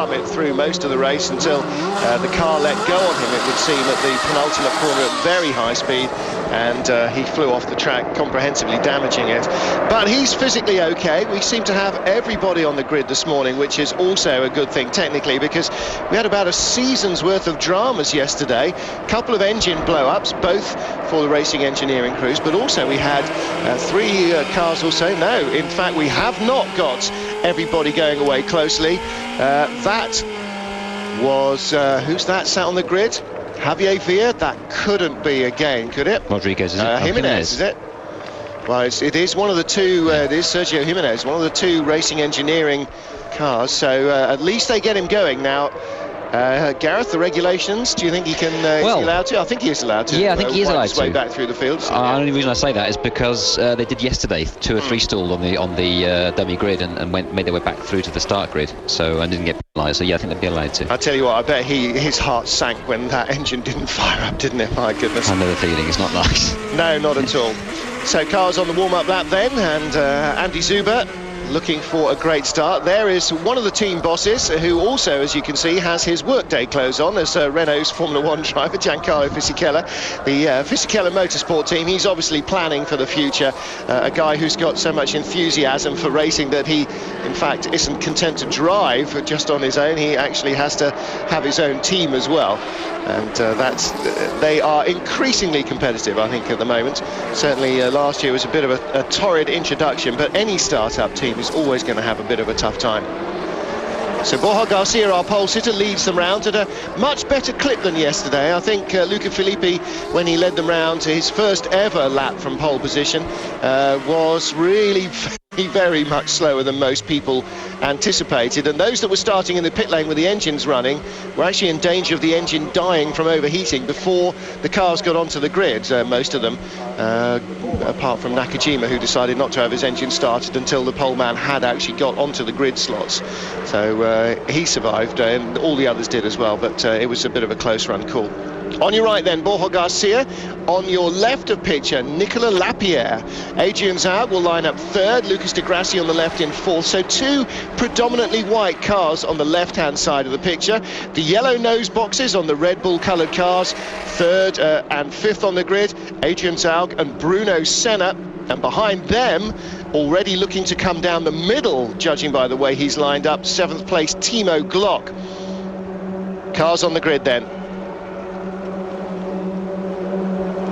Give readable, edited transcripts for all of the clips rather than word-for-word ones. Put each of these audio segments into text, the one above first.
plummet through most of the race until the car let go on him, it would seem, at the penultimate corner at very high speed, and he flew off the track, comprehensively damaging it. But he's physically okay. We seem to have everybody on the grid this morning, which is also a good thing technically, because we had about a season's worth of dramas yesterday. A couple of engine blow-ups, both for the racing engineering crews, but also we had 3 cars or so. No, in fact, we have not got everybody going away closely. That was, who's that sat on the grid? Javier Villa? That couldn't be again, could it? Rodriguez, is it? Jimenez, is it? Well, it is one of the two, it is Sergio Jimenez, one of the 2 racing engineering cars, so at least they get him going. Now, Gareth, the regulations, do you think he can, is he allowed to? I think he is allowed to. Yeah, I think he is allowed to. Way back through the field. The only reason I say that is because they did yesterday 2 or 3 stalled on the dummy grid and made their way back through to the start grid, and didn't get penalised. So yeah, I think they'd be allowed to. I tell you what, I bet his heart sank when that engine didn't fire up, didn't it? My goodness. I know the feeling. It's not nice. No, not at all. So cars on the warm-up lap then, and Andy Zuber looking for a great start. There is one of the team bosses who also, as you can see, has his workday clothes on as Renault's Formula 1 driver, Giancarlo Fisichella. The Fisichella Motorsport team, he's obviously planning for the future. A guy who's got so much enthusiasm for racing that he, in fact, isn't content to drive just on his own. He actually has to have his own team as well. And they are increasingly competitive, I think, at the moment. Certainly last year was a bit of a torrid introduction, but any start-up team is always going to have a bit of a tough time. So Borja Garcia, our pole sitter, leads them round at a much better clip than yesterday. I think Luca Filippi, when he led them round to his first ever lap from pole position, was really very much slower than most people anticipated, and those that were starting in the pit lane with the engines running were actually in danger of the engine dying from overheating before the cars got onto the grid, most of them, apart from Nakajima, who decided not to have his engine started until the pole man had actually got onto the grid slots. So he survived, and all the others did as well, but it was a bit of a close run call. On your right then, Borja Garcia. On your left of picture, Nicola Lapierre. Adrian Zaug will line up 3rd, Lucas de Grassi on the left in 4th. So 2 predominantly white cars on the left-hand side of the picture. The yellow nose boxes on the Red Bull coloured cars, 3rd and 5th on the grid, Adrian Zaug and Bruno Senna. And behind them, already looking to come down the middle, judging by the way he's lined up, 7th place, Timo Glock. Cars on the grid then.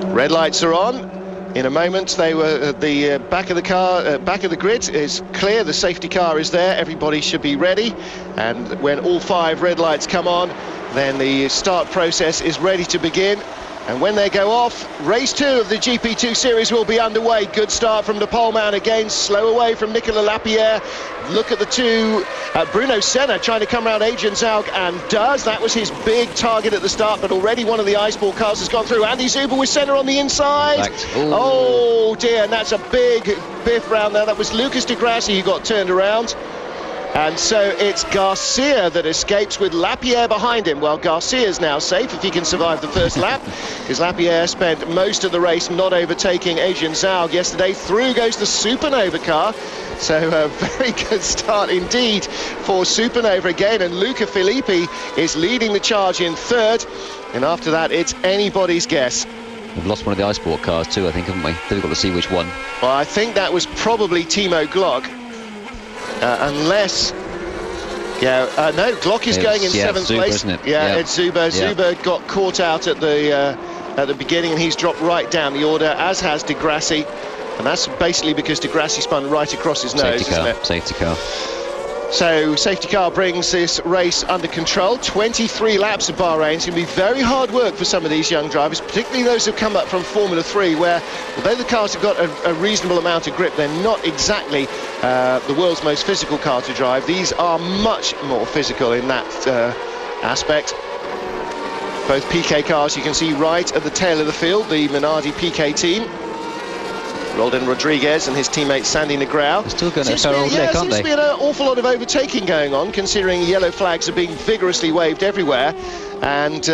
Red lights are on. In a moment, they were the back of the car, back of the grid is clear. The safety car is there. Everybody should be ready. And when all 5 red lights come on, then the start process is ready to begin. And when they go off, race 2 of the GP2 Series will be underway. Good start from the pole man again, slow away from Nicola Lapierre. Look at the 2, Bruno Senna trying to come around Adrian Zaug, and does. That was his big target at the start, but already one of the Iceball cars has gone through. Andy Zuber with Senna on the inside. Oh dear, and that's a big biff round there. That was Lucas de Grassi who got turned around. And so it's Garcia that escapes with Lapierre behind him. Well, Garcia's now safe if he can survive the first lap, because Lapierre spent most of the race not overtaking Adrian Zaug yesterday. Through goes the Supernova car. So a very good start indeed for Supernova again, and Luca Filippi is leading the charge in 3rd. And after that, it's anybody's guess. We've lost one of the Iceball cars too, I think, haven't we? Difficult to see which one. Well, I think that was probably Timo Glock. Unless, no, Glock is going in 7th Zuber, place. Isn't it? It's Zuber. Yeah. Zuber got caught out at the beginning, and he's dropped right down the order, as has de Grassi, and that's basically because de Grassi spun right across his nose, isn't it? Safety car. So safety car brings this race under control. 23 laps of Bahrain. It's going to be very hard work for some of these young drivers, particularly those who've come up from Formula 3, where although the cars have got a reasonable amount of grip, they're not exactly the world's most physical car to drive. These are much more physical in that aspect. Both PK cars you can see right at the tail of the field, the Minardi PK team. Roldan Rodriguez and his teammate Sandy Negrão. They're still going to go all day, can't they? Seems to be an awful lot of overtaking going on, considering yellow flags are being vigorously waved everywhere. And so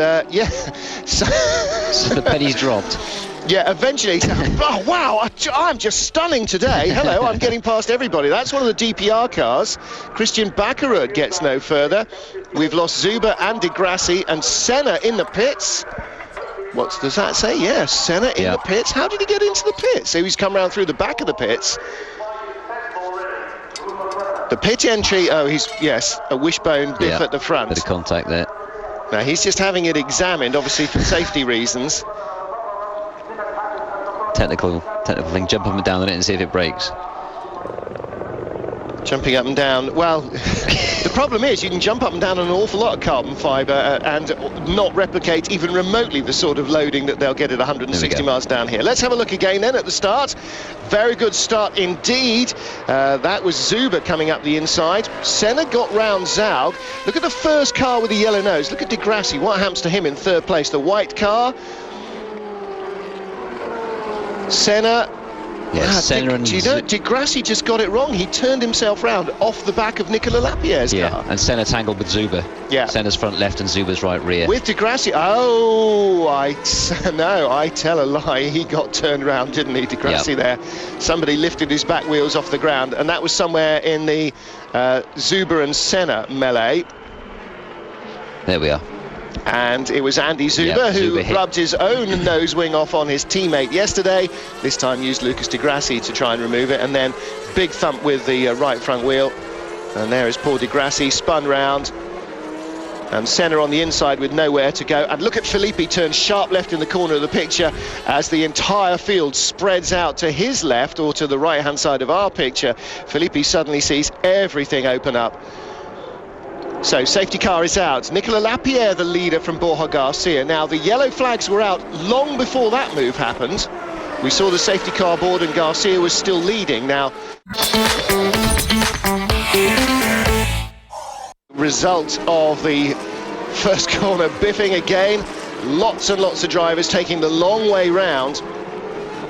the penny's dropped. Yeah, eventually. Oh, wow, I'm just stunning today. Hello, I'm getting past everybody. That's one of the DPR cars. Christian Backerud gets no further. We've lost Zuber and Di Grassi and Senna in the pits. What does that say? Yeah, Senna in the pits. How did he get into the pits? So he's come round through the back of the pits. The pit entry, yes, a wishbone biff at the front. Bit of contact there. Now, he's just having it examined, obviously for safety reasons. Technical thing, jump up and down on it and see if it breaks. Jumping up and down, well, the problem is you can jump up and down on an awful lot of carbon fibre and not replicate even remotely the sort of loading that they'll get at 160 miles down here. Let's have a look again then at the start. Very good start indeed. That was Zuber coming up the inside. Senna got round Zaug. Look at the first car with the yellow nose. Look at Di Grassi. What happens to him in third place? The white car. Senna. Yes, Senna and Di Grassi just got it wrong. He turned himself round off the back of Nicola Lapierre's car. And Senna tangled with Zuber. Yeah. Senna's front left and Zuber's right rear. With Di Grassi, I tell a lie. He got turned around, didn't he, Di Grassi there? Somebody lifted his back wheels off the ground, and that was somewhere in the Zuber and Senna melee. There we are. And it was Andy Zuber who rubbed his own nose wing off on his teammate yesterday. This time used Lucas Di Grassi to try and remove it, and then big thump with the right front wheel. And there is poor Di Grassi, spun round. And Senna on the inside with nowhere to go. And look at Filippi turn sharp left in the corner of the picture as the entire field spreads out to his left, or to the right-hand side of our picture. Filippi suddenly sees everything open up. So safety car is out. Nicola Lapierre, the leader from Borja Garcia. Now the yellow flags were out long before that move happened. We saw the safety car board and Garcia was still leading. Now, result of the first corner biffing again. Lots and lots of drivers taking the long way round.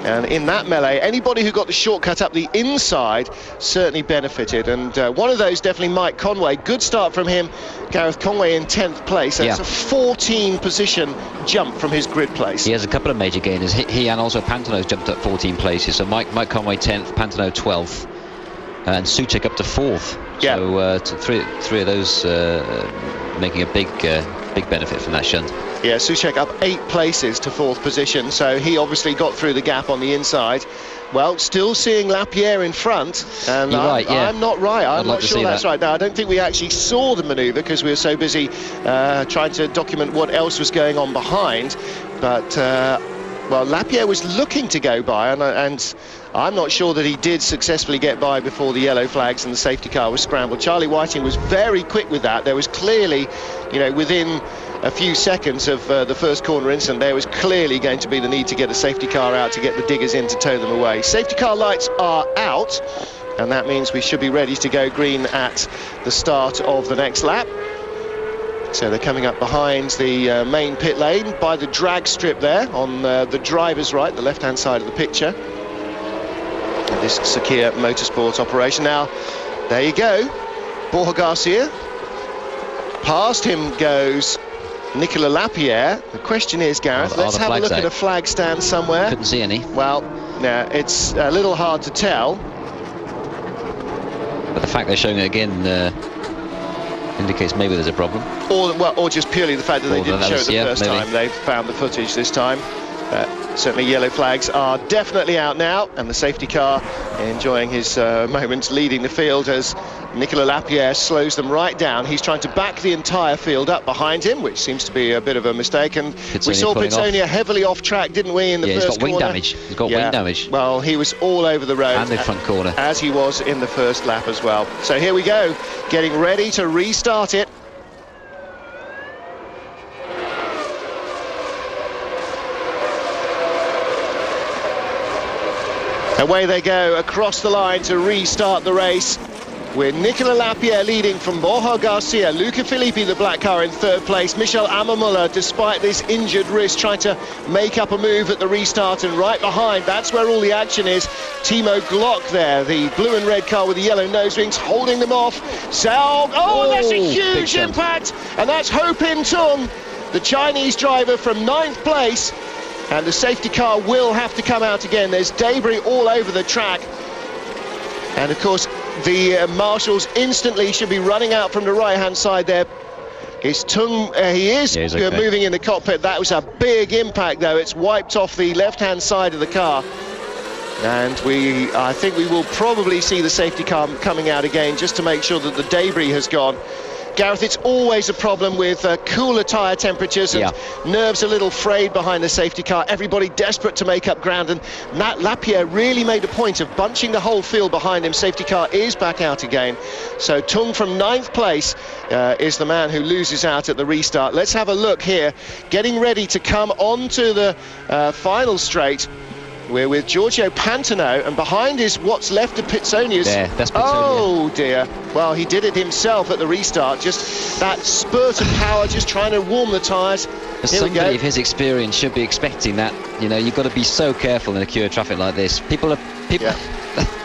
And in that melee, anybody who got the shortcut up the inside certainly benefited. And one of those, definitely Mike Conway. Good start from him. Gareth Conway in 10th place. That's a 14 position jump from his grid place. He has a couple of major gainers. He and also Pantano's jumped up 14 places. So Mike Conway 10th, Pantano 12th, and Soucek up to 4th. Yeah. So three of those making a big benefit from that shunt. Yeah, Soucek up 8 places to 4th position, so he obviously got through the gap on the inside. Well, still seeing Lapierre in front, and I'm not right. I'm not sure that's right. Now, I don't think we actually saw the manoeuvre because we were so busy trying to document what else was going on behind. But, well, Lapierre was looking to go by, and I'm not sure that he did successfully get by before the yellow flags and the safety car was scrambled. Charlie Whiting was very quick with that. There was clearly, within a few seconds of the first corner incident, there was clearly going to be the need to get a safety car out to get the diggers in to tow them away. Safety car lights are out, and that means we should be ready to go green at the start of the next lap. So they're coming up behind the main pit lane by the drag strip there on the driver's right, the left-hand side of the picture. This Sakia Motorsports operation. Now, there you go, Borja Garcia. Past him goes Nicola Lapierre. The question is, Gareth, let's have a look at a flag stand somewhere. Couldn't see any. Well, no, it's a little hard to tell. But the fact they're showing it again indicates maybe there's a problem. Or just purely the fact that they didn't show it the first time. They've found the footage this time. Certainly yellow flags are definitely out now, and the safety car enjoying his moments leading the field as Nicola Lapierre slows them right down. He's trying to back the entire field up behind him, which seems to be a bit of a mistake. And we saw Pitsonia heavily off track, didn't we, in the first corner? He's got wing damage. He's got wing damage. Well, he was all over the road. And the front corner. As he was in the first lap as well. So here we go, getting ready to restart it. Away they go across the line to restart the race, with Nicola Lapierre leading from Borja Garcia, Luca Filippi, the black car, in third place. Michel Amamuller, despite this injured wrist, trying to make up a move at the restart, and right behind, that's where all the action is, Timo Glock there, the blue and red car with the yellow nose rings, holding them off. Zaug, that's a huge impact, and that's Ho Pin Tung, the Chinese driver, from 9th place. And the safety car will have to come out again. There's debris all over the track. And of course, the marshals instantly should be running out from the right-hand side there. It's Tung, he is okay. Moving in the cockpit. That was a big impact, though. It's wiped off the left-hand side of the car. And I think we will probably see the safety car coming out again just to make sure that the debris has gone. Gareth, it's always a problem with cooler tyre temperatures and nerves a little frayed behind the safety car. Everybody desperate to make up ground, and Matt Lapierre really made a point of bunching the whole field behind him. Safety car is back out again. So Tung from 9th place is the man who loses out at the restart. Let's have a look here. Getting ready to come onto the final straight. We're with Giorgio Pantano, and behind is what's left of Pitsonius. There, that's Pitsonia. Oh dear. Well, he did it himself at the restart. Just that spurt of power, just trying to warm the tyres. Somebody of his experience should be expecting that. You know, you've got to be so careful in a queue of traffic like this. People.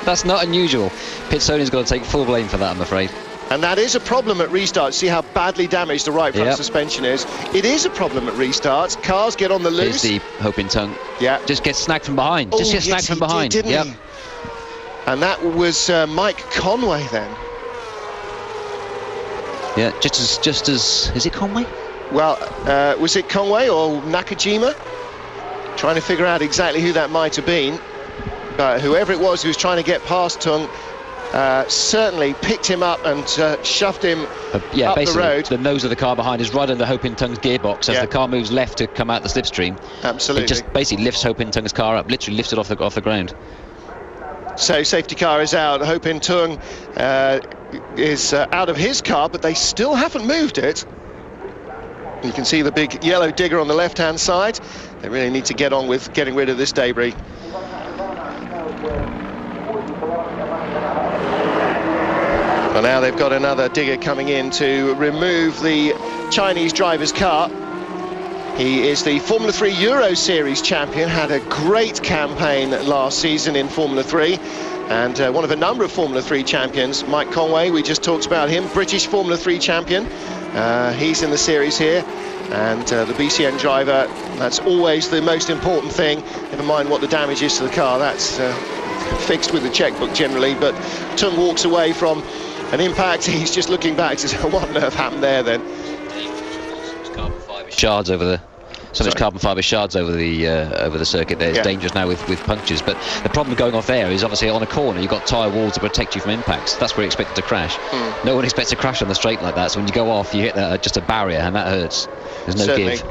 That's not unusual. Pitsonia's got to take full blame for that, I'm afraid. And that is a problem at restarts. See how badly damaged the right front suspension is. It is a problem at restarts. Cars get on the loose. Here's the Hoping Tung. Yeah. Just get snagged from behind. Just get snagged from behind. Didn't he? And that was Mike Conway then. Yeah, just as is it Conway? Well, was it Conway or Nakajima? Trying to figure out exactly who that might have been. Whoever it was who was trying to get past Tung. Certainly picked him up and shoved him up the road. The nose of the car behind is right under Hoping Tung's gearbox as the car moves left to come out the slipstream. Absolutely. It just basically lifts Hoping Tung's car up, literally lifted off the ground. So safety car is out. Hoping Tung is out of his car, but they still haven't moved it. You can see the big yellow digger on the left-hand side. They really need to get on with getting rid of this debris. Well, now they've got another digger coming in to remove the Chinese driver's car. He is the Formula 3 Euro Series champion, had a great campaign last season in Formula 3, and one of a number of Formula 3 champions. Mike Conway, we just talked about him, British Formula 3 champion. He's in the series here, and the BCN driver, that's always the most important thing. Never mind what the damage is to the car, that's fixed with the checkbook generally, but Tung walks away from an impact. He's just looking back to say, what on earth happened there then? Carbon fibre shards over the carbon fibre shards over the circuit there. It's dangerous now with punctures, but the problem going off there is obviously on a corner you've got tyre walls to protect you from impacts. That's where you expect to crash. No one expects to crash on the straight like that, so when you go off you hit just a barrier, and that hurts. There's no give.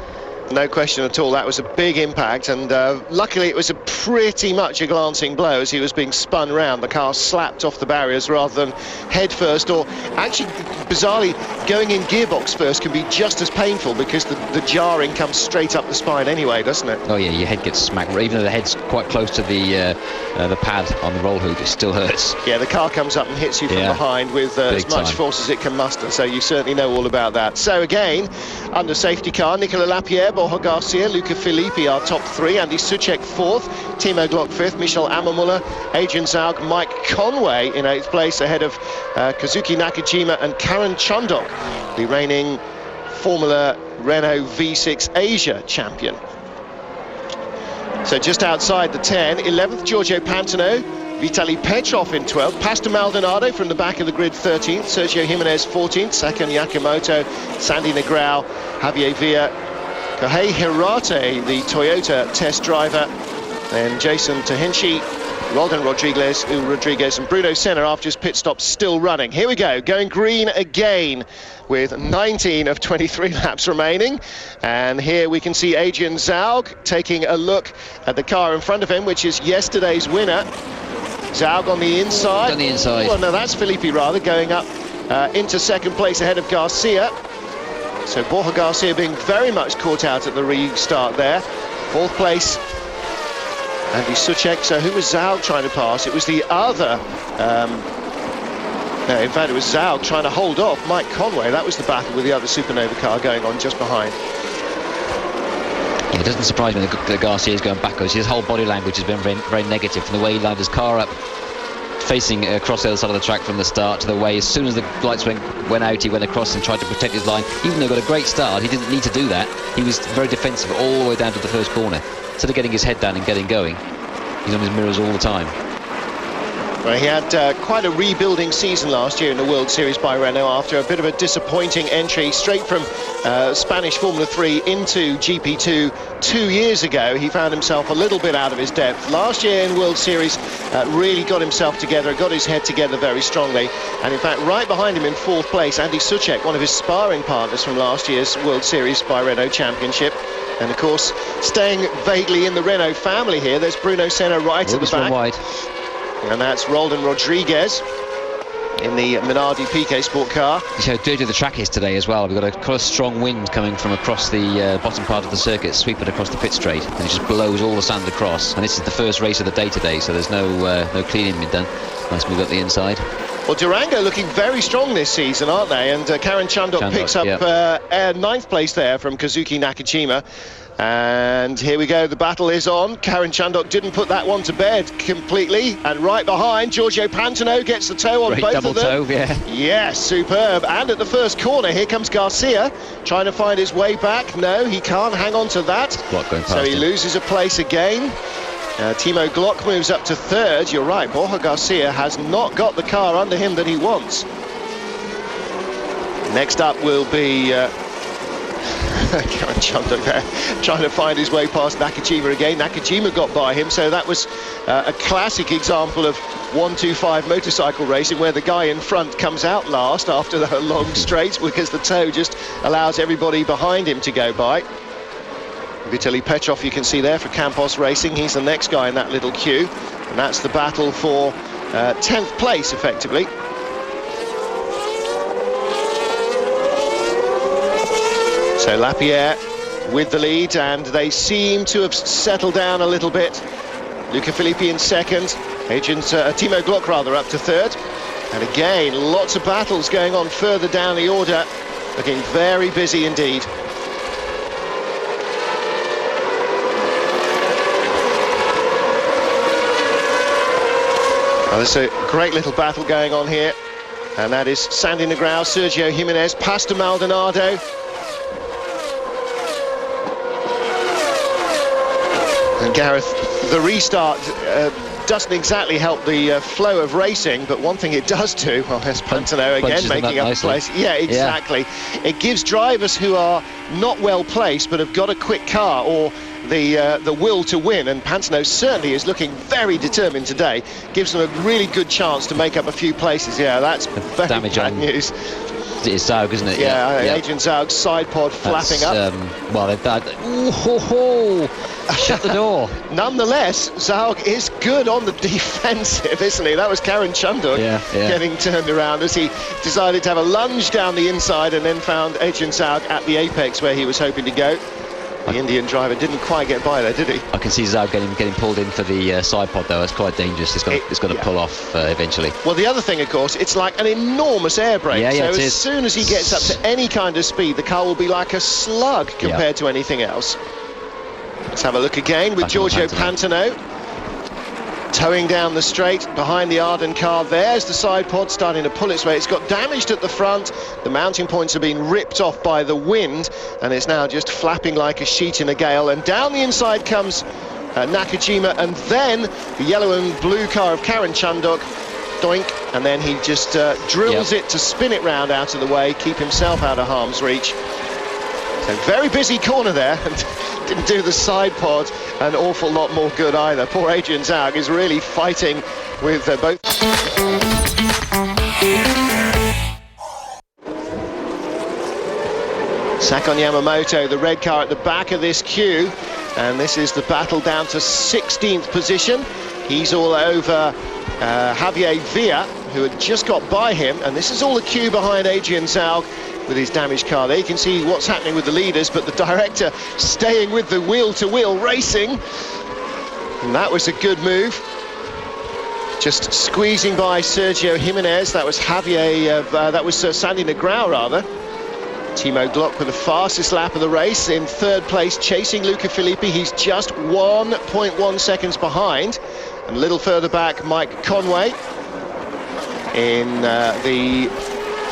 No question at all. That was a big impact, and luckily it was pretty much a glancing blow as he was being spun round. The car slapped off the barriers rather than head first, or actually, bizarrely, going in gearbox first can be just as painful because the jarring comes straight up the spine anyway, doesn't it? Oh yeah, your head gets smacked. Even though the head's quite close to the pad on the roll hoop, it still hurts. Yeah, the car comes up and hits you from behind with as much force as it can muster, so you certainly know all about that. So again, under safety car, Nicolas Lapierre, Borja Garcia, Luca Filippi are top 3, Andy Soucek 4th, Timo Glock 5th, Michel Ammermuller, Adrian Zaug, Mike Conway in 8th place ahead of Kazuki Nakajima and Karen Chundok, the reigning Formula Renault V6 Asia champion. So just outside the 10, 11th Giorgio Pantano, Vitaly Petrov in 12th, Pastor Maldonado from the back of the grid 13th, Sergio Jimenez 14th, Sakan Yakamoto, Sandy Negrao, Javier Villa, Kohei Hirate, the Toyota test driver, then Jason Tahinchi, Roldan Rodriguez, and Bruno Senna after his pit stop still running. Here we go, going green again with 19 of 23 laps remaining. And here we can see Adrian Zaug taking a look at the car in front of him, which is yesterday's winner. Zaug on the inside. On the inside. Well, no, that's Filippi rather, going up into second place ahead of Garcia. So Borja Garcia being very much caught out at the restart there. 4th place, Andy Soucek. So who was Zaug trying to pass? It was the other... no, in fact, it was Zaug trying to hold off Mike Conway. That was the battle with the other Supernova car going on just behind. Yeah, it doesn't surprise me that Garcia is going backwards. His whole body language has been very, very negative, from the way he lined his car up, facing across the other side of the track from the start, to the way as soon as the lights went went out, he went across and tried to protect his line. Even though he got a great start, he didn't need to do that. He was very defensive all the way down to the first corner. Instead of getting his head down and getting going, he's on his mirrors all the time. Well, he had quite a rebuilding season last year in the World Series by Renault after a bit of a disappointing entry straight from Spanish Formula 3 into GP2 2 years ago. He found himself a little bit out of his depth. Last year in World Series, really got himself together, got his head together very strongly. And in fact, right behind him in 4th place, Andy Soucek, one of his sparring partners from last year's World Series by Renault Championship. And of course, staying vaguely in the Renault family here, there's Bruno Senna right at the back. Wide. And that's Roldan Rodriguez in the Minardi Piquet Sport car. You see how dirty the track is today as well. We've got quite a strong wind coming from across the bottom part of the circuit, sweeping across the pit straight, and it just blows all the sand across. And this is the first race of the day today, so there's no cleaning been done. Nice move up the inside. Well, Durango looking very strong this season, aren't they? And Karen Chandok picks up 9th place there from Kazuki Nakajima. And here we go, the battle is on. Karen Chandok didn't put that one to bed completely. And right behind, Giorgio Pantano gets the toe on both of them. Double toe, yeah. Yes, superb. And at the first corner, here comes Garcia, trying to find his way back. No, he can't hang on to that. So he loses a place again. Timo Glock moves up to 3rd. You're right, Borja Garcia has not got the car under him that he wants. Next up will be Karen Chandok there, trying to find his way past Nakajima again. Nakajima got by him, so that was a classic example of 1-2-5 motorcycle racing, where the guy in front comes out last after the long straight because the toe just allows everybody behind him to go by. Vitaly Petrov, you can see there, for Campos Racing. He's the next guy in that little queue, and that's the battle for 10th place, effectively. So Lapierre with the lead, and they seem to have settled down a little bit. Luca Filippi in 2nd, Timo Glock rather up to 3rd. And again, lots of battles going on further down the order, looking very busy indeed. Well, there's a great little battle going on here, and that is Sandy Negrão, Sergio Jimenez, Pastor Maldonado. And Gareth, the restart doesn't exactly help the flow of racing, but one thing it does do, well, there's Pantano again making up a place. Yeah, exactly. Yeah. It gives drivers who are not well placed but have got a quick car or the will to win, and Pantano certainly is looking very determined today. Gives them a really good chance to make up a few places. Yeah, that's very bad news. It's Zaug, isn't it? Yeah, Adrian Zaug's side pod flapping up. Well, they've done. Shut the door. Nonetheless, Zaug is good on the defensive, isn't he? That was Karen Chandok getting turned around as he decided to have a lunge down the inside and then found Adrian Zaug at the apex where he was hoping to go. The Indian driver didn't quite get by there, did he? I can see Zaug getting pulled in for the side pod, though. It's quite dangerous. It's got to pull off eventually. Well, the other thing, of course, it's like an enormous air brake. So as soon as he gets up to any kind of speed, the car will be like a slug compared to anything else. Let's have a look again with Giorgio Pantano. Towing down the straight behind the Arden car. There's the side pod starting to pull its way. It's got damaged at the front. The mounting points have been ripped off by the wind, and it's now just flapping like a sheet in a gale. And down the inside comes Nakajima, and then the yellow and blue car of Karen Chandok. Doink, and then he just drills it to spin it round out of the way, keep himself out of harm's reach. So very busy corner there, and didn't do the side pod an awful lot more good either. Poor Adrian Zaug is really fighting with both. Sakon Yamamoto, the red car at the back of this queue, and this is the battle down to 16th position. He's all over Javier Villa, who had just got by him, and this is all the queue behind Adrian Zaug with his damaged car. There you can see what's happening with the leaders, but the director staying with the wheel-to-wheel racing, and that was a good move. Just squeezing by Sergio Jimenez. That was Sandy Negrão rather. Timo Glock with the fastest lap of the race in 3rd place, chasing Luca Filippi. He's just 1.1 seconds behind, and a little further back Mike Conway in the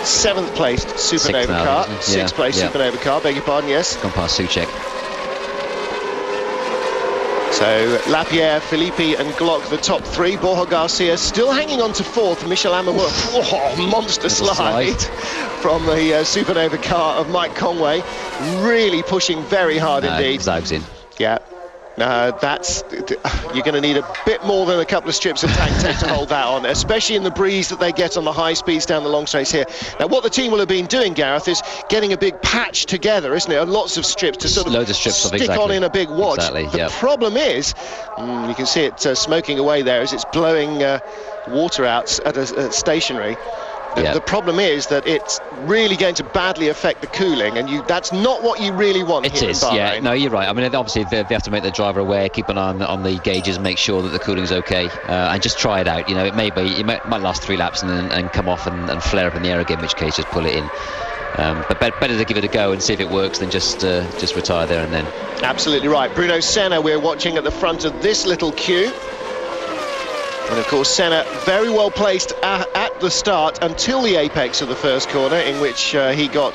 7th placed Supernova car. 6th placed Supernova car, beg your pardon, yes. Gone past Souček. So Lapierre, Filippi and Glock, the top 3. Borja Garcia still hanging on to 4th. Michel Amamura, monster slide from the Supernova car of Mike Conway. Really pushing very hard indeed. Zags in. Yeah. You're going to need a bit more than a couple of strips of tank tape to hold that on, especially in the breeze that they get on the high speeds down the long straights here. Now, what the team will have been doing, Gareth, is getting a big patch together, isn't it? And lots of strips to sort of loads of strips stick on in a big wad. The problem is, you can see it smoking away there as it's blowing water out at a stationary. The problem is that it's really going to badly affect the cooling, and that's not what you really want. It is, yeah. No, you're right. I mean, obviously they have to make the driver aware, keep an eye on the gauges, make sure that the cooling's okay, and just try it out. You know, it might last 3 laps and come off and flare up in the air again, in which case just pull it in. But better to give it a go and see if it works than just retire there and then. Absolutely right. Bruno Senna, we're watching at the front of this little queue. And of course Senna very well placed at the start until the apex of the first corner, in which he got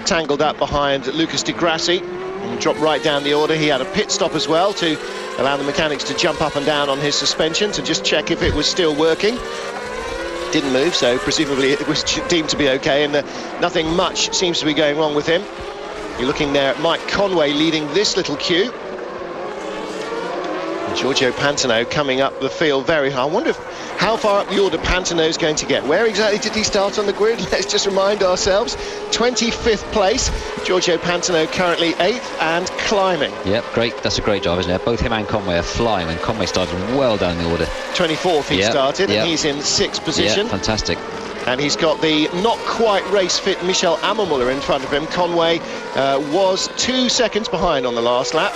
tangled up behind Lucas Di Grassi and dropped right down the order. He had a pit stop as well to allow the mechanics to jump up and down on his suspension to just check if it was still working. Didn't move, so presumably it was deemed to be okay, and nothing much seems to be going wrong with him. You're looking there at Mike Conway leading this little queue. Giorgio Pantano coming up the field very high. I wonder how far up the order Pantano's going to get. Where exactly did he start on the grid? Let's just remind ourselves. 25th place. Giorgio Pantano currently 8th and climbing. Yep, great. That's a great job, isn't it? Both him and Conway are flying, and Conway started well down the order. 24th he started, and he's in 6th position. Yeah, fantastic. And he's got the not quite race fit Michel Amamura in front of him. Conway was 2 seconds behind on the last lap.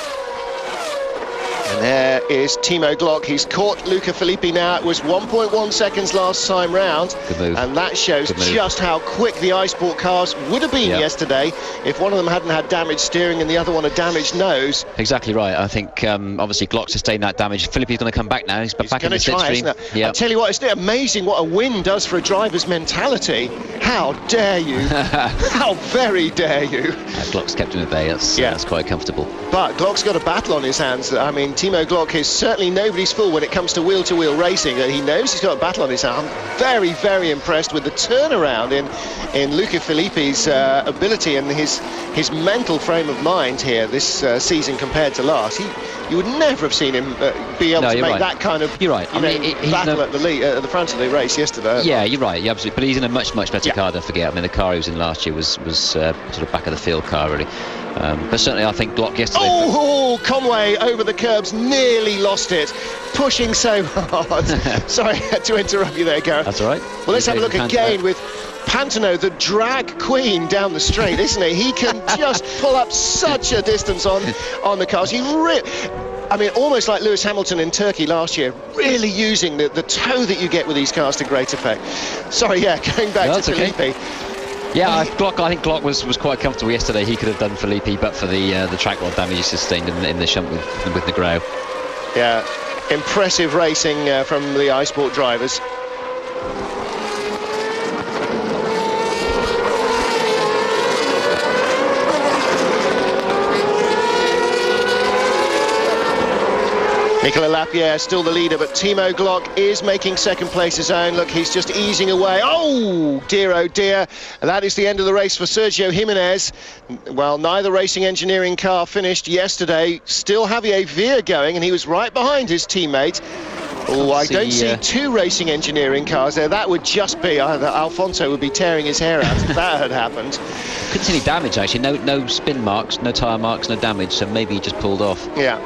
And there is Timo Glock. He's caught Luca Filippi now. It was 1.1 seconds last time round. Good move. And that shows just how quick the iSport cars would have been yesterday if one of them hadn't had damaged steering and the other one a damaged nose. Exactly right. I think obviously Glock sustained that damage. Filippi's going to come back now. He's back in the slipstream. I tell you what, isn't it amazing what a win does for a driver's mentality? How dare you? How very dare you? Glock's kept him at bay. That's quite comfortable. But Glock's got a battle on his hands. I mean, Timo Glock is certainly nobody's fool when it comes to wheel-to-wheel racing. He knows he's got a battle on his hands. I'm very, very impressed with the turnaround in Luca Filippi's ability and his mental frame of mind here this season compared to last. You would never have seen him be able to make that kind of battle at the front of the race yesterday. Yeah, you're right. You're absolutely. But he's in a much better car, don't forget. I mean, the car he was in last year was sort of back of the field car, really. But certainly I think Glock yesterday... Conway over the curbs, nearly lost it, pushing so hard. Sorry, I had to interrupt you there, Gareth. That's all right. Well, let's have a look again with Pantano, the drag queen down the straight, isn't he? He can just pull up such a distance on the cars. I mean, almost like Lewis Hamilton in Turkey last year, really using the toe that you get with these cars to great effect. Sorry, going back to Filippi. Okay. Yeah, I think Glock was quite comfortable yesterday. He could have done Filippi, but for the track rod damage he sustained in the shunt with the Grau. Yeah, impressive racing from the iSport drivers. Nicolas Lapierre still the leader, but Timo Glock is making second place his own. Look, he's just easing away. Oh dear. And that is the end of the race for Sergio Jimenez. Well, neither racing engineering car finished yesterday. Still Javier Villa going, and he was right behind his teammate. I don't see 2 racing engineering cars there. That would just be Alfonso would be tearing his hair out if that had happened. Couldn't see any damage actually. No spin marks, no tyre marks, no damage. So maybe he just pulled off. Yeah.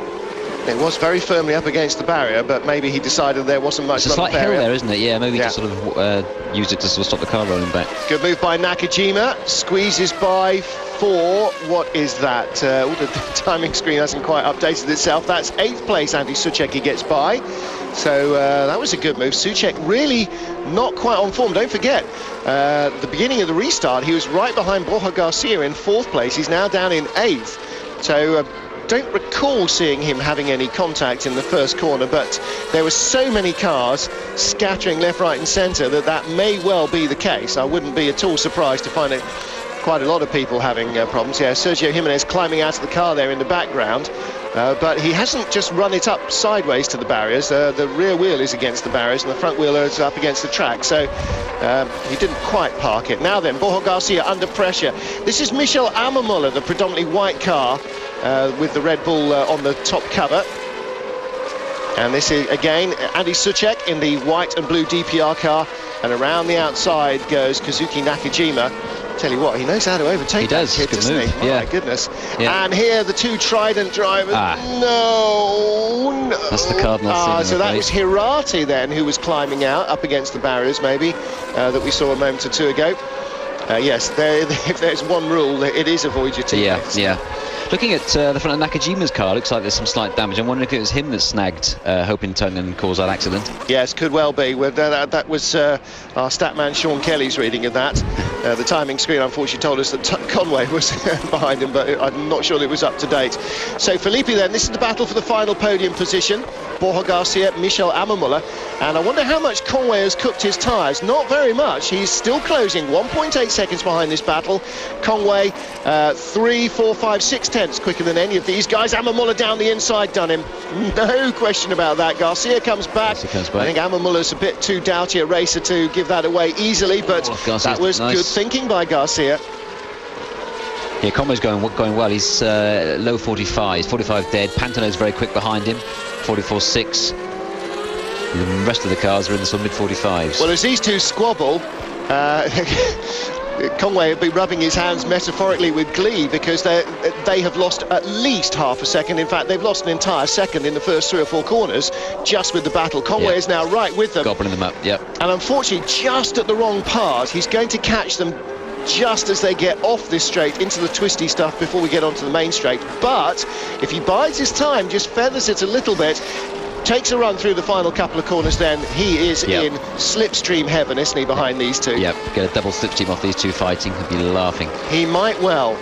It was very firmly up against the barrier, but maybe he decided there wasn't much. It's a slight hill there, isn't it? Yeah, maybe he just sort of used it to sort of stop the car rolling back. Good move by Nakajima. Squeezes by 4. What is that? The timing screen hasn't quite updated itself. That's 8th place. Andy Souček he gets by. So that was a good move. Souček really not quite on form. Don't forget, the beginning of the restart, he was right behind Borja Garcia in 4th place. He's now down in 8th. So don't recall seeing him having any contact in the first corner, but there were so many cars scattering left, right and centre that may well be the case. I wouldn't be at all surprised to find it quite a lot of people having problems. Yeah, Sergio Jimenez climbing out of the car there in the background, but he hasn't just run it up sideways to the barriers. The rear wheel is against the barriers and the front wheel is up against the track, so he didn't quite park it. Now then, Borja Garcia under pressure. This is Michel Amamola, the predominantly white car with the Red Bull on the top cover. And this is, again, Andy Soucek in the white and blue DPR car. And around the outside goes Kazuki Nakajima. Tell you what, he knows how to overtake. He does, kid, doesn't he? Yeah. Oh, my goodness. Yeah. And here, the two Trident drivers. No. That's the Cardinal scene, so that was Hirati then, who was climbing out, up against the barriers, maybe, that we saw a moment or two ago. Yes, if there's one rule, it is avoid your teammates. Yeah. Looking at the front of Nakajima's car, looks like there's some slight damage. I'm wondering if it was him that snagged Hopington and caused that accident. Yes, could well be. Well, that was our statman Sean Kelly's reading of that. The timing screen unfortunately told us that Conway was behind him, but I'm not sure that it was up to date. So Felipe then, this is the battle for the final podium position. Borja Garcia, Michel Amamola, and I wonder how much Conway has cooked his tyres. Not very much. He's still closing 1.8 seconds behind this battle. Conway 3, 4, 5, 6 tenths quicker than any of these guys. Amamola down the inside, done him. No question about that. Garcia comes back. I think Amamola's a bit too doughty a racer to give that away easily, but that was nice. Good thinking by Garcia. Yeah, Conway's going well. He's low 45, 45 dead. Pantano's very quick behind him, 44.6. The rest of the cars are in the sort of mid-45s. Well, as these two squabble, Conway would be rubbing his hands metaphorically with glee, because they have lost at least half a second. In fact, they've lost an entire second in the first 3 or 4 corners just with the battle. Conway is now right with them. Gobbling them up, yep. And unfortunately, just at the wrong part, he's going to catch them just as they get off this straight into the twisty stuff before we get onto the main straight. But if he bides his time, just feathers it a little bit, takes a run through the final couple of corners, then he is in slipstream heaven, isn't he, behind these two? Yep, get a double slipstream off these two fighting, he'd be laughing. He might well.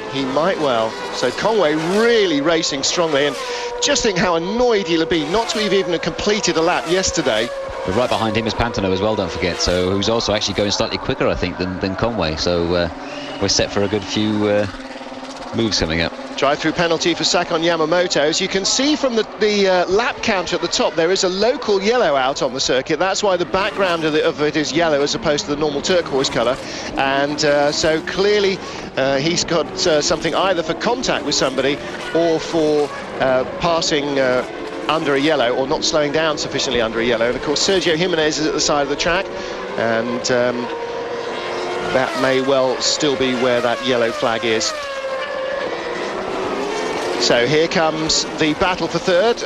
So Conway really racing strongly, and just think how annoyed he'll be not to have even completed a lap yesterday. But right behind him is Pantano as well, don't forget, so who's also actually going slightly quicker, I think, than Conway. So we're set for a good few moves coming up. Drive-through penalty for Sakon Yamamoto. As you can see from the lap counter at the top, there is a local yellow out on the circuit. That's why the background of it is yellow as opposed to the normal turquoise colour. And so clearly he's got something either for contact with somebody or for passing under a yellow, or not slowing down sufficiently under a yellow. And of course Sergio Jimenez is at the side of the track, and that may well still be where that yellow flag is. So here comes the battle for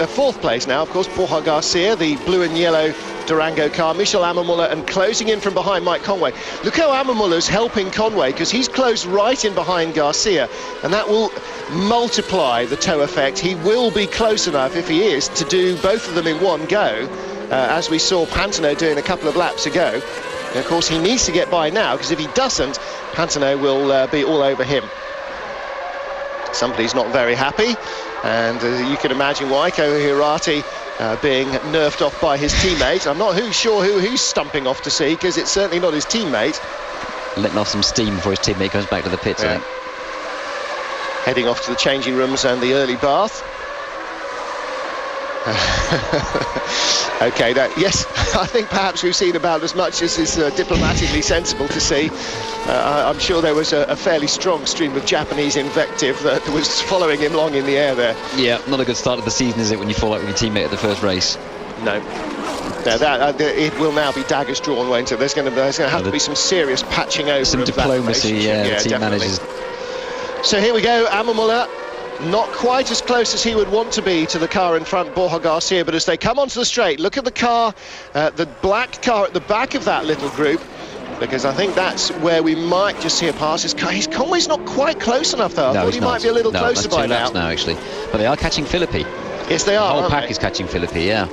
fourth place now, of course. Borja Garcia, the blue and yellow Durango car, Michel Amamola, and closing in from behind Mike Conway. Look how Amamola's helping Conway, because he's closed right in behind Garcia, and that will multiply the tow effect. He will be close enough, if he is, to do both of them in one go, as we saw Pantano doing a couple of laps ago. And of course he needs to get by now, because if he doesn't, Pantano will be all over him. Somebody's not very happy, and you can imagine why. Ko Hirati being nerfed off by his teammate. I'm not sure who he's stumping off to see, because it's certainly not his teammate. Letting off some steam before his teammate comes back to the pits, I think. Heading off to the changing rooms and the early bath. Okay, yes, I think perhaps we've seen about as much as is diplomatically sensible to see. I'm sure there was a fairly strong stream of Japanese invective that was following him long in the air there. Yeah, not a good start of the season, is it, when you fall out with your teammate at the first race? No. It will now be daggers drawn, won't it? There's going to have to be some serious patching over. Some diplomacy, the team managers. So here we go, Amamola. Not quite as close as he would want to be to the car in front, Borja Garcia, but as they come onto the straight, look at the car, the black car at the back of that little group, because I think that's where we might just see a pass. Conway's not quite close enough, though. I thought he might be a little closer by now. No, actually. But they are catching Philippi. Yes, they are. The whole pack is catching Philippi, yeah.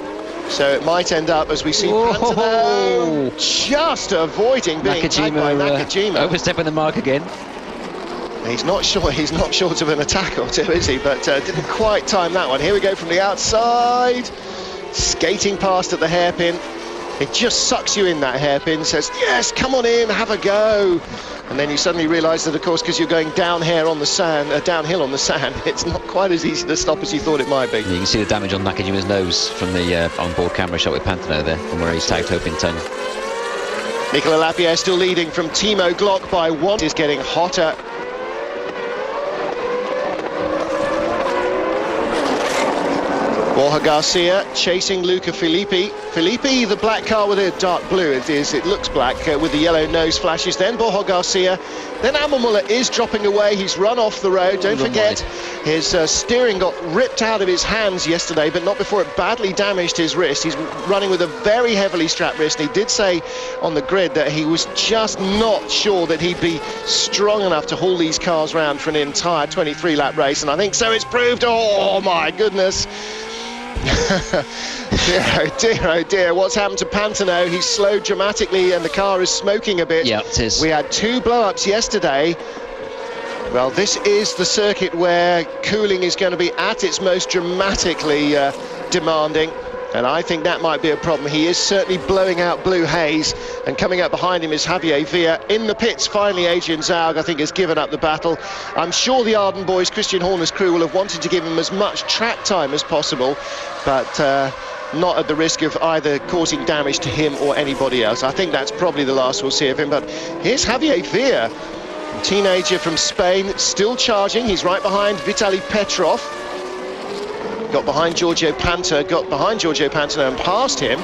So it might end up, as we see Pantano just avoiding being tagged by Nakajima. Overstepping the mark again. He's not short of an attack or two, is he? But didn't quite time that one. Here we go from the outside, skating past at the hairpin. It just sucks you in, that hairpin, says, yes, come on in, have a go. And then you suddenly realise that, of course, because you're going downhill on the sand, it's not quite as easy to stop as you thought it might be. You can see the damage on Nakajima's nose from the on-board camera shot with Pantano there, from where he's tagged Hoping Tongue. Nicolas Lapierre still leading from Timo Glock by 1. Is getting hotter. Borja Garcia chasing Luca Filippi. Filippi, the black car with a dark blue, it looks black, with the yellow nose flashes. Then Borja Garcia, then Ammermuller is dropping away. He's run off the road. Don't forget, his steering got ripped out of his hands yesterday, but not before it badly damaged his wrist. He's running with a very heavily strapped wrist. And he did say on the grid that he was just not sure that he'd be strong enough to haul these cars round for an entire 23-lap race, and I think so it's proved. Oh my goodness. Dear, oh dear, what's happened to Pantano? He's slowed dramatically and the car is smoking a bit. Yeah, it is. We had 2 blow-ups yesterday. Well, this is the circuit where cooling is going to be at its most dramatically demanding, and I think that might be a problem. He is certainly blowing out blue haze, and coming up behind him is Javier Villa. In the pits, finally, Adrian Zaug, I think, has given up the battle. I'm sure the Arden boys, Christian Horner's crew, will have wanted to give him as much track time as possible, but not at the risk of either causing damage to him or anybody else. I think that's probably the last we'll see of him. But here's Javier Villa, teenager from Spain, still charging. He's right behind Vitaly Petrov. Got behind Giorgio Pantano and passed him.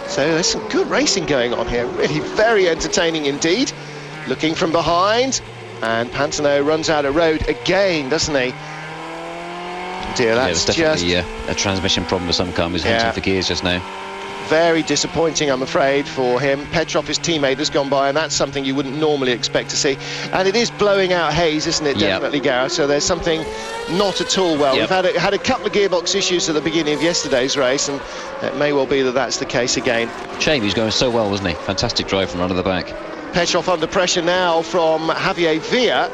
So there's some good racing going on here. Really very entertaining indeed. Looking from behind, and Pantano runs out of road again, doesn't he? Dear, that's definitely a transmission problem with some car. He was hunting for gears just now. Very disappointing, I'm afraid, for him. Petrov, his teammate, has gone by, and that's something you wouldn't normally expect to see. And it is blowing out haze, isn't it? Definitely, Gareth. So there's something not at all well. We've had a couple of gearbox issues at the beginning of yesterday's race, and it may well be that that's the case again. Shame, he was going so well, wasn't he? Fantastic drive from run of the back. Petrov under pressure now from Javier Villa.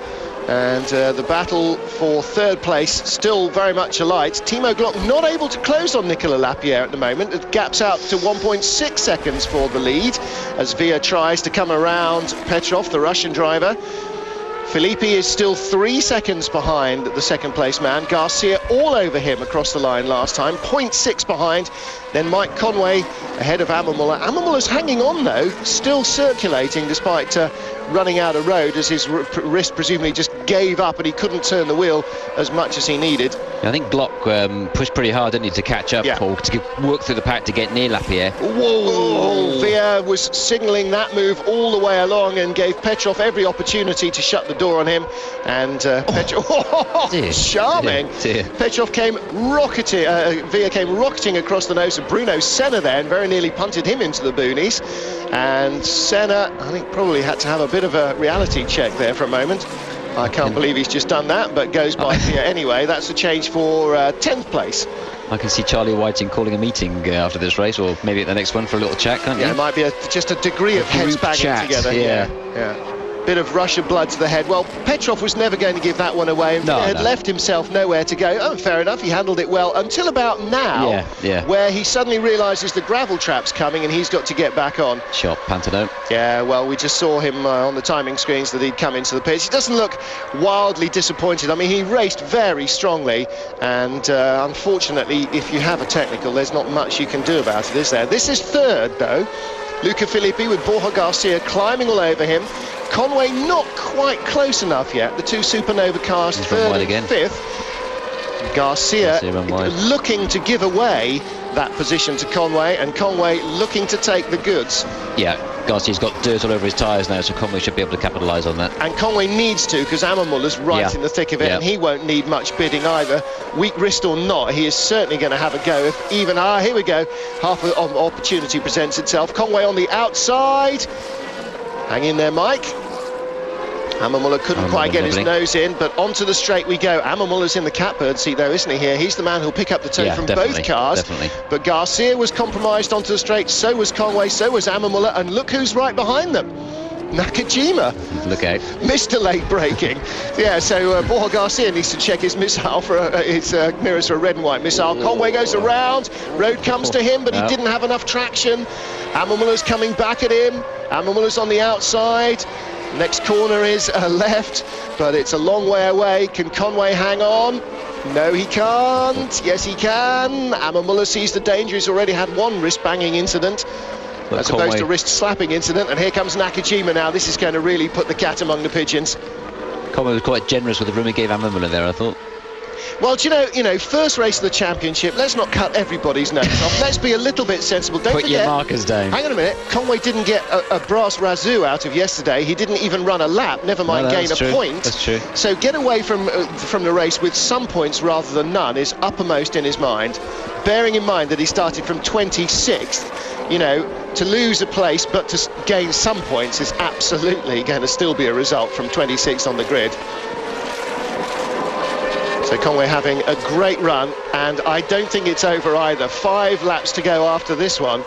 And the battle for third place still very much alight. Timo Glock not able to close on Nicolas Lapierre at the moment. It gaps out to 1.6 seconds for the lead as Villa tries to come around Petrov, the Russian driver. Filippi is still 3 seconds behind the second place man. Garcia all over him across the line last time, 0.6 behind. Then Mike Conway ahead of Ammermuller. Ammermuller's hanging on though, still circulating despite running out of road, as his wrist presumably just gave up and he couldn't turn the wheel as much as he needed. I think Glock pushed pretty hard, didn't he, to catch up or to work through the pack to get near Lapierre. Whoa! Villa was signalling that move all the way along and gave Petrov every opportunity to shut the door on him. And Petrov, charming! Dear. Petrov came rocketing, Villa came rocketing across the nose of Bruno Senna there and very nearly punted him into the boonies. And Senna, I think, probably had to have a bit of a reality check there for a moment. I can't believe he's just done that, but goes by Villa anyway. That's a change for 10th place. I can see Charlie Whiting calling a meeting after this race, or maybe at the next one for a little chat, can't you? Yeah, it might be just a degree of heads banging together. Yeah. Bit of Russian blood to the head. Well, Petrov was never going to give that one away, and had left himself nowhere to go. Oh, fair enough, he handled it well until about now, where he suddenly realises the gravel trap's coming and he's got to get back on. Shot Pantano. Yeah, well, we just saw him on the timing screens that he'd come into the pits. He doesn't look wildly disappointed. I mean, he raced very strongly, and unfortunately, if you have a technical, there's not much you can do about it, is there? This is third, though. Luca Filippi with Borja Garcia climbing all over him. Conway not quite close enough yet. The two Supernova cars, third and fifth. Garcia looking to give away that position to Conway, and Conway looking to take the goods. Yeah, Garcia's got dirt all over his tyres now, so Conway should be able to capitalise on that. And Conway needs to, because Ammermuller's right in the thick of it, and he won't need much bidding either. Weak wrist or not, he is certainly going to have a go. If even, here we go, half an opportunity presents itself. Conway on the outside. Hang in there, Mike. Ammermuller couldn't quite get his nose in, but onto the straight we go. Ammermuller's in the catbird seat though, isn't he here? He's the man who'll pick up the tow from both cars. But Garcia was compromised onto the straight, so was Conway, so was Ammermuller, and look who's right behind them. Nakajima. Look out. Mr. Late braking. Yeah, so Borja Garcia needs to check his missile for his mirrors for a red and white missile. Conway goes around, road comes to him, but he didn't have enough traction. Amamula's coming back at him. Amamula's on the outside. Next corner is left, but it's a long way away. Can Conway hang on? No, he can't. Yes, he can. Amamula sees the danger. He's already had one wrist-banging incident, as opposed to wrist-slapping incident. And here comes Nakajima now. This is going to really put the cat among the pigeons. Conway was quite generous with the room he gave Amamula there, I thought. Well, do you know, first race of the championship, let's not cut everybody's nose off. Let's be a little bit sensible. Don't forget, your markers down. Hang on a minute. Conway didn't get a brass razoo out of yesterday. He didn't even run a lap, never mind gain a point. That's true. So get away from the race with some points rather than none is uppermost in his mind. Bearing in mind that he started from 26th, you know, to lose a place but to gain some points is absolutely going to still be a result from 26th on the grid. So Conway having a great run, and I don't think it's over either. 5 laps to go after this one,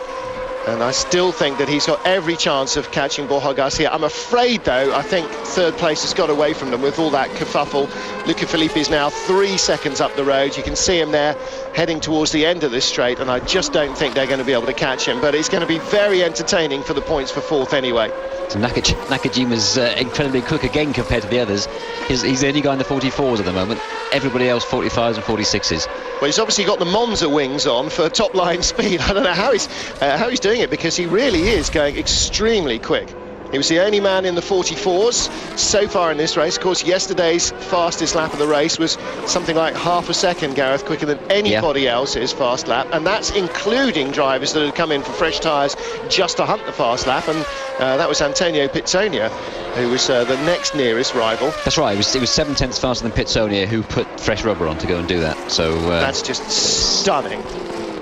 and I still think that he's got every chance of catching Borja Garcia. I'm afraid, though, I think third place has got away from them with all that kerfuffle. Luca Filippi is now 3 seconds up the road. You can see him there heading towards the end of this straight, and I just don't think they're going to be able to catch him. But it's going to be very entertaining for the points for fourth anyway. So Nakajima's incredibly quick again compared to the others. He's the only guy in the 44s at the moment. Everybody else 45s and 46s. Well, he's obviously got the Monza wings on for top line speed. I don't know how he's doing it, because he really is going extremely quick. He was the only man in the 44s so far in this race. Of course, yesterday's fastest lap of the race was something like half a second, Gareth, quicker than anybody else's fast lap, and that's including drivers that had come in for fresh tyres just to hunt the fast lap, and that was Antonio Pizzonia, who was the next nearest rival. That's right, it was 7 tenths faster than Pizzonia, who put fresh rubber on to go and do that. So that's just stunning.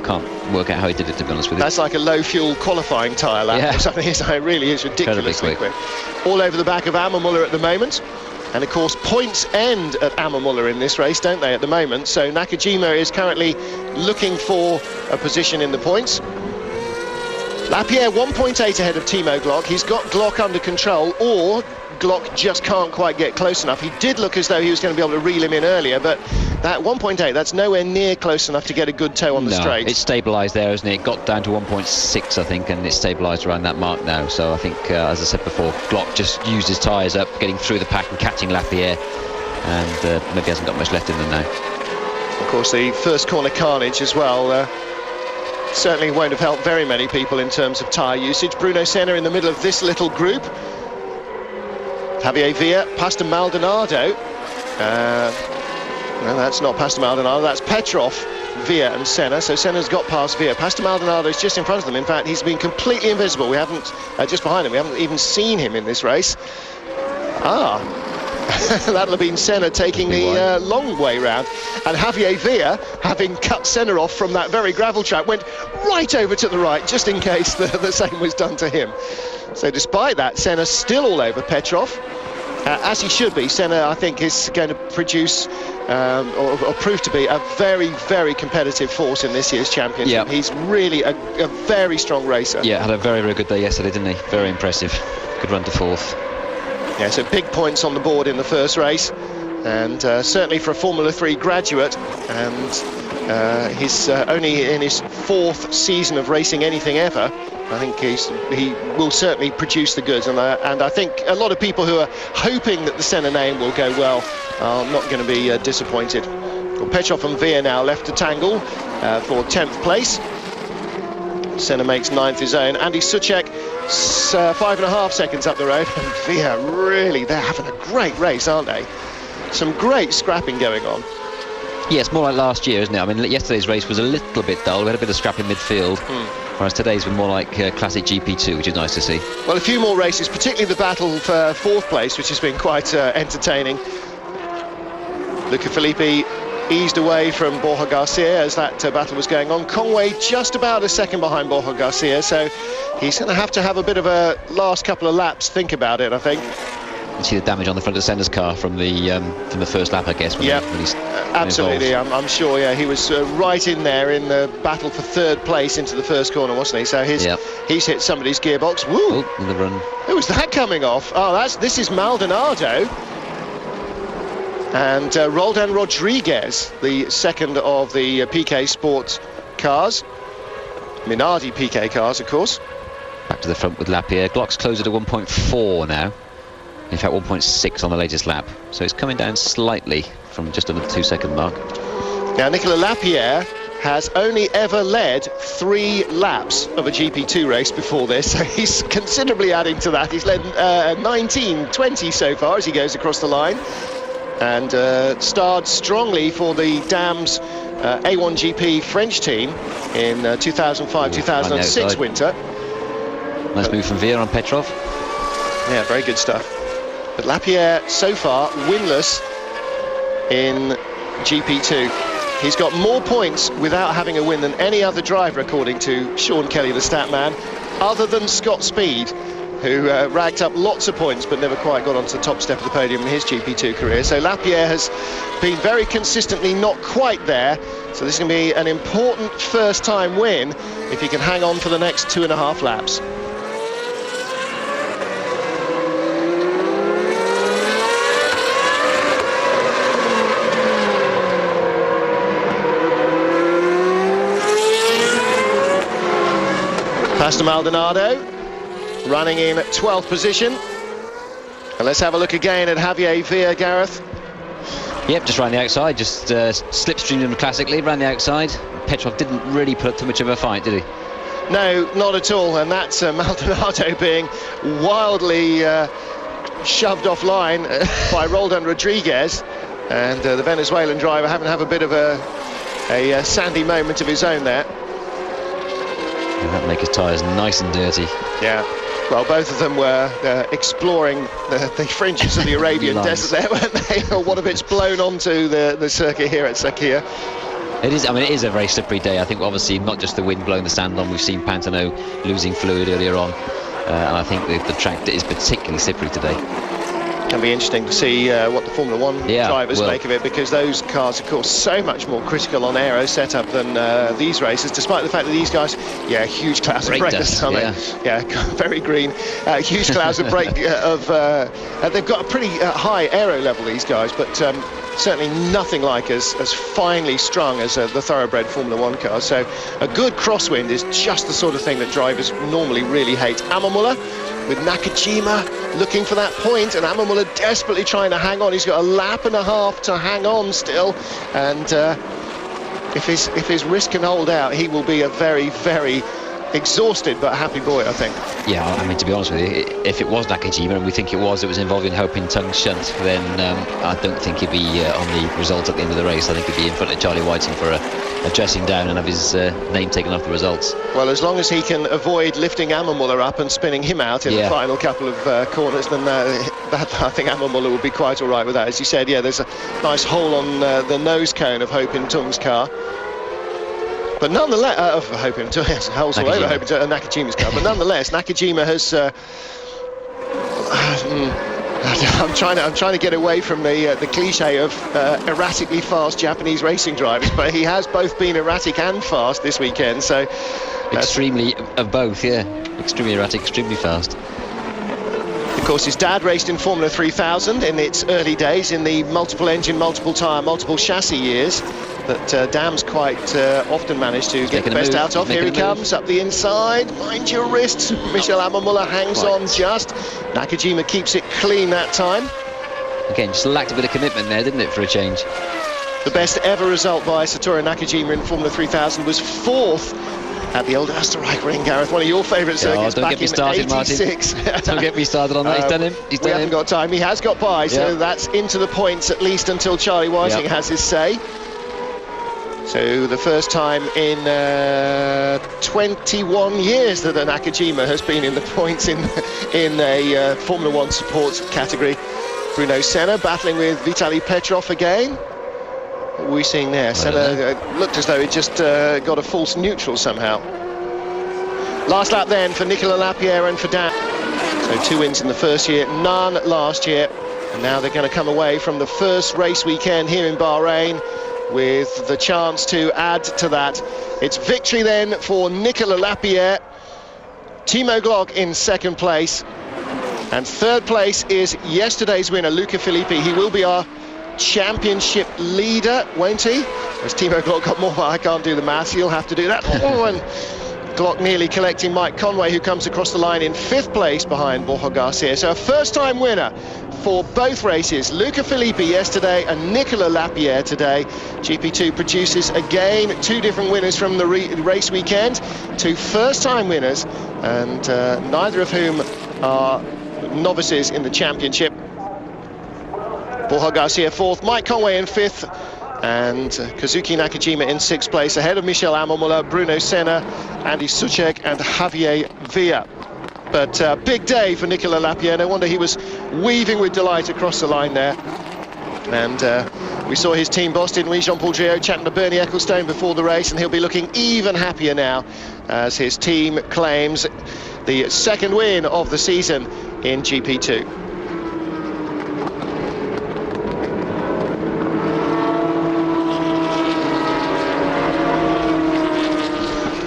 Can't work out how he did it, to be honest with you. That's like a low fuel qualifying tyre lap or something. It really is ridiculously quick. All over the back of Amamula at the moment, and of course points end at Amamula in this race, don't they, at the moment? So Nakajima is currently looking for a position in the points. Lapierre 1.8 ahead of Timo Glock. He's got Glock under control, or Glock just can't quite get close enough. He did look as though he was going to be able to reel him in earlier, but that 1.8, that's nowhere near close enough to get a good toe on the straight. It's stabilised there, isn't it? It got down to 1.6, I think, and it's stabilised around that mark now. So I think, as I said before, Glock just used his tyres up, getting through the pack and catching Lapierre, and maybe hasn't got much left in them now. Of course, the first corner carnage as well certainly won't have helped very many people in terms of tyre usage. Bruno Senna in the middle of this little group. Javier Villa, Pastor Maldonado. No, that's not Pastor Maldonado, that's Petrov, Villa and Senna. So Senna's got past Villa. Pastor Maldonado is just in front of them. In fact, he's been completely invisible. We haven't, just behind him, we haven't even seen him in this race. That'll have been Senna taking the long way round. And Javier Villa, having cut Senna off from that very gravel track, went right over to the right, just in case the same was done to him. So despite that, Senna's still all over Petrov. As he should be. Senna, I think, is going to produce or prove to be a very, very competitive force in this year's championship. Yep. He's really a very strong racer. Yeah, had a very, very good day yesterday, didn't he? Very impressive. Good run to fourth. Yeah, so big points on the board in the first race, and certainly for a Formula 3 graduate, and he's only in his 4th season of racing anything ever. I think he will certainly produce the goods, and I think a lot of people who are hoping that the Senna name will go well are not going to be disappointed. Well, Petrov and Villa now left to tangle for 10th place. Senna makes 9th his own. Andy Suchek 5.5 seconds up the road, and Villa really, they're having a great race, aren't they? Some great scrapping going on. Yeah, it's more like last year, isn't it? I mean, yesterday's race was a little bit dull. We had a bit of scrap in midfield, whereas today's been more like classic GP2, which is nice to see. Well, a few more races, particularly the battle for 4th place, which has been quite entertaining. Luca Filippi eased away from Borja Garcia as that battle was going on. Conway just about a second behind Borja Garcia, so he's going to have a bit of a last couple of laps think about it, I think. You see the damage on the front of Senna's car from the first lap, I guess. Yeah, absolutely. I'm sure. Yeah, he was right in there in the battle for third place into the first corner, wasn't he? So he's hit somebody's gearbox. Woo! Oh, in the run. Who was that coming off? Oh, this is Maldonado. And Roldan Rodriguez, the second of the PK Sports cars. Minardi PK cars, of course. Back to the front with Lapierre. Glock's closed at a 1.4 now. In fact, 1.6 on the latest lap. So it's coming down slightly from just under the 2-second mark. Now, Nicolas Lapierre has only ever led 3 laps of a GP2 race before this, so he's considerably adding to that. He's led 19-20 so far as he goes across the line, and starred strongly for the Dams A1GP French team in 2005-2006 winter. Nice move from Veer on Petrov. Yeah, very good stuff. But Lapierre so far winless in GP2. He's got more points without having a win than any other driver, according to Sean Kelly, the stat man, other than Scott Speed, who racked up lots of points but never quite got onto the top step of the podium in his GP2 career. So Lapierre has been very consistently not quite there. So this is going to be an important first-time win if he can hang on for the next 2.5 laps. Pastor Maldonado running in 12th position. And let's have a look again at Javier Veer, Gareth. Yep, just ran the outside, just slipstreamed him classically, ran the outside. Petrov didn't really put up too much of a fight, did he? No, not at all, and that's Maldonado being wildly shoved offline by Roldan Rodriguez, and the Venezuelan driver having to have a bit of a sandy moment of his own there. And that'll make his tyres nice and dirty. Yeah, well, both of them were exploring the fringes of the Arabian desert there, weren't they? Or what if it's blown onto the circuit here at Sakhir? It is, I mean, it is a very slippery day. I think obviously not just the wind blowing the sand on, we've seen Pantano losing fluid earlier on, and I think the track is particularly slippery today. Can be interesting to see what the Formula 1 drivers make of it, because those cars, of course, so much more critical on aero setup than these races, despite the fact that these guys, huge clouds of brake dust, yeah, very green, huge clouds of brake they've got a pretty high aero level, these guys, but certainly nothing like as finely strung as the thoroughbred Formula 1 cars. So a good crosswind is just the sort of thing that drivers normally really hate. Amamula with Nakajima looking for that point, and Amamula desperately trying to hang on. He's got a lap and a half to hang on still, and if his wrist can hold out, he will be a very, very exhausted but happy boy, I think. Yeah, I mean, to be honest with you, if it was Nakajima, and we think it was involving Hoping Tung Shunt, then I don't think he'd be on the result at the end of the race. I think he'd be in front of Charlie Whiting for a dressing down and have his name taken off the results. Well, as long as he can avoid lifting Amamula up and spinning him out in the final couple of corners, then I think Amamula will be quite all right with that. As you said, there's a nice hole on the nose cone of Hoping Tung's car. But nonetheless, holes all over Nakajima's car. But nonetheless, Nakajima has. I'm trying to get away from the cliche of erratically fast Japanese racing drivers, but he has both been erratic and fast this weekend. So extremely of both, extremely erratic, extremely fast. Of course, his dad raced in Formula 3000 in its early days, in the multiple engine, multiple tyre, multiple chassis years that Dams quite often managed to get the best out of. Here he comes up the inside. Mind your wrist. Michel Amamula hangs on just. Nakajima keeps it clean that time. Again, just lacked a bit of commitment there, didn't it, for a change? The best ever result by Satoru Nakajima in Formula 3000 was 4th at the old Österreich ring, Gareth, one of your favourite circuits back in '86. Don't get me started on that. He's done him. We haven't got time. He has got by, so that's into the points at least until Charlie Whiting has his say. So the first time in 21 years that Nakajima has been in the points in a Formula 1 support category. Bruno Senna battling with Vitaly Petrov again. What are we seeing there? Senna looked as though he just got a false neutral somehow. Last lap then for Nicolas Lapierre and for Dan. So 2 wins in the first year, none last year. And now they're going to come away from the first race weekend here in Bahrain with the chance to add to that. It's victory then for Nicolas Lapierre. Timo Glock in second place. And third place is yesterday's winner, Luca Filippi. He will be our championship leader, won't he? As Timo Glock got more, I can't do the maths, he'll have to do that. Oh, and Glock nearly collecting Mike Conway, who comes across the line in fifth place behind Borja Garcia. So a first-time winner for both races. Luca Filippi yesterday and Nicolas Lapierre today. GP2 produces again 2 different winners from the race weekend. 2 first-time winners, and neither of whom are novices in the championship. Borja Garcia 4th, Mike Conway in 5th, and Kazuki Nakajima in 6th place, ahead of Michel Amomula, Bruno Senna, Andy Soucek and Javier Villa. But big day for Nicolas Lapierre. No wonder he was weaving with delight across the line there. And we saw his team boss, didn't we, Jean-Paul Gilliot, chatting to Bernie Ecclestone before the race, and he'll be looking even happier now as his team claims the second win of the season in GP2.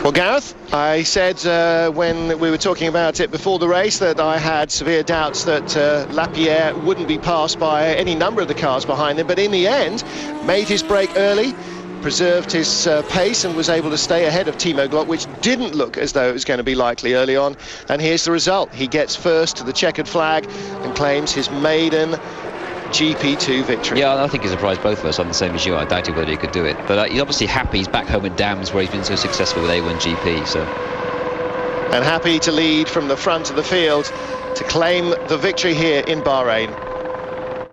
Well, Gareth, I said when we were talking about it before the race that I had severe doubts that Lapierre wouldn't be passed by any number of the cars behind him, but in the end made his break early, preserved his pace and was able to stay ahead of Timo Glock, which didn't look as though it was going to be likely early on. And here's the result. He gets first to the checkered flag and claims his maiden GP2 victory. Yeah, I think he surprised both of us. I'm the same as you. I doubted whether he could do it, but he's obviously happy. He's back home at Dams, where he's been so successful with A1 GP. So, and happy to lead from the front of the field to claim the victory here in Bahrain.